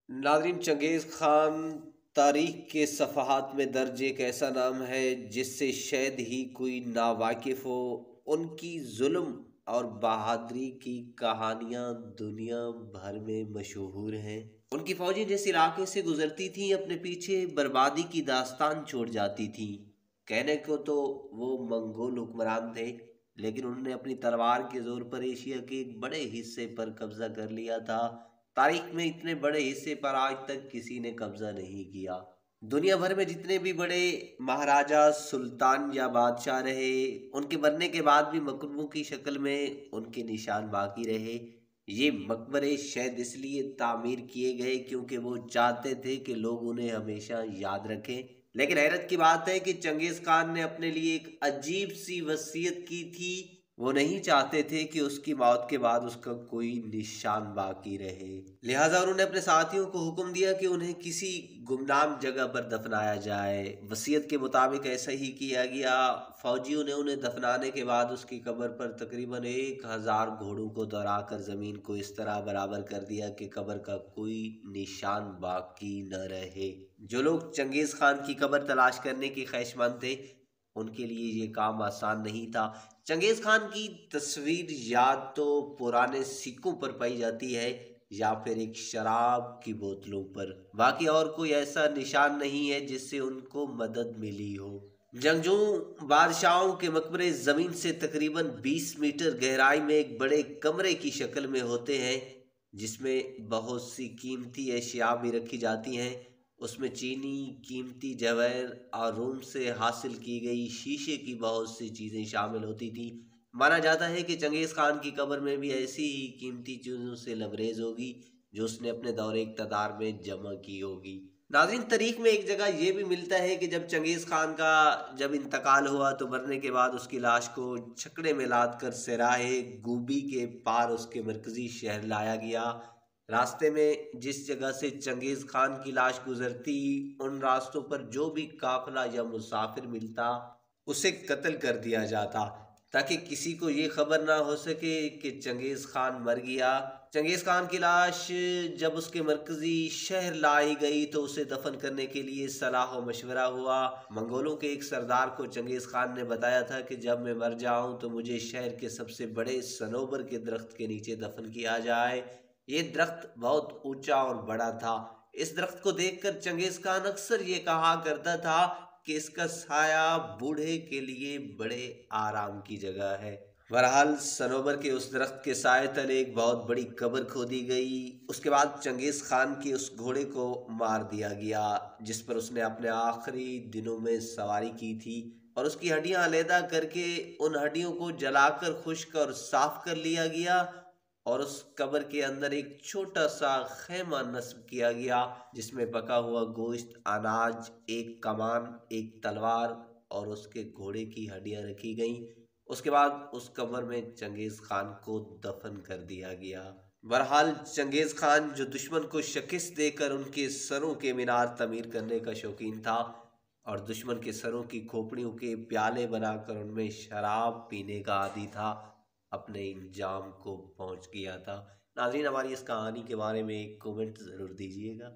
ناظرین، چنگیز خان تاریخ کے صفحات میں درج ایک ایسا نام ہے جس سے شاید ہی کوئی ناواقف ہو۔ ان کی ظلم اور بہادری کی کہانیاں دنیا بھر میں مشہور ہیں۔ ان کی فوجیں جس علاقے سے گزرتی تھیں اپنے پیچھے بربادی کی داستان چھوڑ جاتی تھیں۔ کہنے کو تو وہ منگول حکمران تھے، لیکن انہوں نے اپنی تلوار کے زور پر ایشیا کے ایک بڑے حصے پر قبضہ کر لیا تھا۔ تاریخ میں اتنے بڑے حصے پر آج تک کسی نے قبضہ نہیں کیا۔ دنیا بھر میں جتنے بھی بڑے مہاراجا، سلطان یا بادشاہ رہے، ان کے مرنے کے بعد بھی مقبروں کی شکل میں ان کے نشان باقی رہے۔ یہ مقبرے شاید اس لیے تعمیر کیے گئے کیونکہ وہ چاہتے تھے کہ لوگ انہیں ہمیشہ یاد رکھیں۔ لیکن حیرت کی بات ہے کہ چنگیز خان نے اپنے لیے ایک عجیب سی وصیت کی تھی۔ وہ نہیں چاہتے تھے کہ اس کی موت کے بعد اس کا کوئی نشان باقی رہے، لہٰذا انہوں نے اپنے ساتھیوں کو حکم دیا کہ انہیں کسی گمنام جگہ پر دفنایا جائے۔ وصیت کے مطابق ایسا ہی کیا گیا۔ فوجیوں نے انہیں دفنانے کے بعد اس کی قبر پر تقریباً 1000 گھوڑوں کو دوڑا کر زمین کو اس طرح برابر کر دیا کہ قبر کا کوئی نشان باقی نہ رہے۔ جو لوگ چنگیز خان کی قبر تلاش کرنے کے خواہشمند تھے، ان کے لیے یہ کام آسان نہیں تھا۔ چنگیز خان کی تصویر یا تو پرانے سکوں پر پائی جاتی ہے یا پھر ایک شراب کی بوتلوں پر، باقی اور کوئی ایسا نشان نہیں ہے جس سے ان کو مدد ملی ہو۔ جنگجو بادشاہوں کے مقبرے زمین سے تقریباً 20 میٹر گہرائی میں ایک بڑے کمرے کی شکل میں ہوتے ہیں، جس میں بہت سی قیمتی اشیاء بھی رکھی جاتی ہیں۔ اس میں چینی، قیمتی جواہر اور روم سے حاصل کی گئی شیشے کی بہت سی چیزیں شامل ہوتی تھیں۔ مانا جاتا ہے کہ چنگیز خان کی قبر میں بھی ایسی ہی قیمتی چیزوں سے لبریز ہوگی جو اس نے اپنے دور اقتدار میں جمع کی ہوگی۔ ناظرین، تاریخ میں ایک جگہ یہ بھی ملتا ہے کہ جب چنگیز خان کا انتقال ہوا تو مرنے کے بعد اس کی لاش کو چھکڑے میں لاد کر سراہے گوبی کے پار اس کے مرکزی شہر لایا گیا۔ راستے میں جس جگہ سے چنگیز خان کی لاش گزرتی، ان راستوں پر جو بھی قافلہ یا مسافر ملتا اسے قتل کر دیا جاتا، تاکہ کسی کو یہ خبر نہ ہو سکے کہ چنگیز خان مر گیا۔ چنگیز خان کی لاش جب اس کے مرکزی شہر لائی گئی تو اسے دفن کرنے کے لیے صلاح و مشورہ ہوا۔ منگولوں کے ایک سردار کو چنگیز خان نے بتایا تھا کہ جب میں مر جاؤں تو مجھے شہر کے سب سے بڑے صنوبر کے درخت کے نیچے دفن کیا جائے۔ یہ درخت بہت اونچا اور بڑا تھا۔ اس درخت کو دیکھ کر چنگیز خان اکثر یہ کہا کرتا تھا کہ اس کا سایہ بوڑھے کے لیے بڑے آرام کی جگہ ہے۔ بہرحال صنوبر کے اس درخت کے سائے تلے ایک بہت بڑی قبر کھودی گئی۔ اس کے بعد چنگیز خان کے اس گھوڑے کو مار دیا گیا جس پر اس نے اپنے آخری دنوں میں سواری کی تھی، اور اس کی ہڈیاں علیحدہ کر کے ان ہڈیوں کو جلا کر خشک اور صاف کر لیا گیا، اور اس قبر کے اندر ایک چھوٹا سا خیمہ نصب کیا گیا جس میں پکا ہوا گوشت، اناج، ایک کمان، ایک تلوار اور اس کے گھوڑے کی ہڈیاں رکھی گئیں۔ اس کے بعد اس قبر میں چنگیز خان کو دفن کر دیا گیا۔ بہرحال چنگیز خان جو دشمن کو شکست دے کر ان کے سروں کے مینار تعمیر کرنے کا شوقین تھا اور دشمن کے سروں کی کھوپڑیوں کے پیالے بنا کر ان میں شراب پینے کا عادی تھا، اپنے انجام کو پہنچ گیا تھا۔ ناظرین، ہماری اس کہانی کے بارے میں ایک کومنٹ ضرور دیجیے گا۔